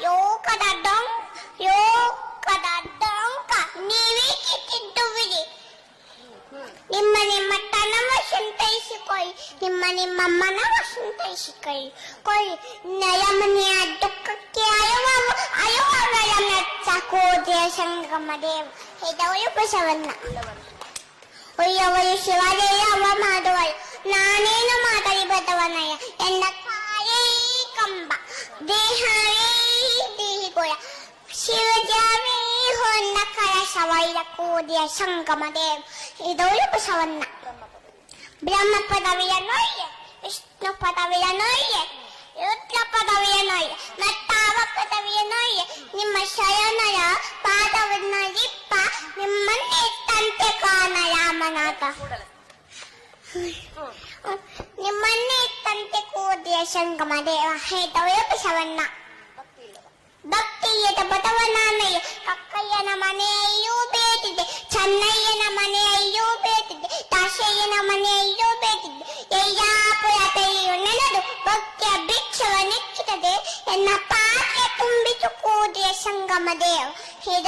ಯೋಕದ ಡೊಂಕ ನೀವೇ ಕಿತ್ತಿದ್ದುವಿರಿ. ನಿಮ್ಮ ನಿಮ್ಮ ತನವ ಸಂತೈಸಿಕೊಳ್ಳಿ, ನಿಮ್ಮ ಮನವ ಸಂತೈಸಿಕೊಳ್ಳಿ. ನಯಮನೆಯ ದುಃಖಕ್ಕೆ ಅಯುವಗಳ ಮೆಚ್ಚ ಕೋದಿಯ ಸಂಗಮ ದೇವ ಹೆದವಳು ಬಸವಣ್ಣ. ಒಯ್ಯವಳು ಶಿವದೇವ ಮಾಡುವಳು, ನಾನೇನು ಮಾತಲಿ ಬದವನಯ್ಯ. ಎನ್ನ ಕಾಯೇ ಕಂಬ ದೇಹವೇ ದೇಹಿಗೊಳ ಶಿವಜಾವೇ ಹೊನ್ನ ಕರ ಸವೈಲ ಕೋದಿಯ ಸಂಗಮ ದೇವ ಹೆದವಳು ಬಸವಣ್ಣ. ಬ್ರಹ್ಮ ಪದವಿಯ ನೋಯ್ಯೆ, ವಿಷ್ಣು ಪದವಿಯ ನೋಯ್ಯೆ, ರುದ್ರ ಪದವಿಯ ನೋಯ್ಯೆ, ಮತ್ತಾವ ಪದವಿಯ ನೋಯ್ಯೆ. ನಿಮ್ಮ ಶಯನಯ ಪಾದವನ್ನಲಿಪ್ಪ ನಿಮ್ಮನ್ನೇ ತಂತೆ ಕಾಣ ರಾಮನಾಥ. ನಿಮ್ಮನ್ನೇ ತಂತೆ ಕೋದಿಯ ಸಂಗಮ ದೇವ ಹೆದವಳು ಬಸವಣ್ಣ. ಭಕ್ತಿಯದ ಬಸವಣ್ಣನಯ್ಯ ಕಕ್ಕಯ್ಯನ ಮನೆಯಲ್ಲೂ ಬೇಟಿದೆ, ಚೆನ್ನಯ್ಯನ ಮನೆಯಲ್ಲೂ ಬೇಟಿದೆ, ದಾಸಯ್ಯನ ಮನೆಯಲ್ಲೂ ಬೇಟಿದೆ. ಯಯ್ಯಾಪುರ ತೆರೆಯು ನೆನೆದು ಭಕ್ತಿಯ ಭಿಕ್ಷವ ನೆಚ್ಚಿದೆ, ಎನ್ನ ಪಾತ್ರೆ ತುಂಬಿತು ಕೋದಿಯ ಸಂಗಮ ದೇವ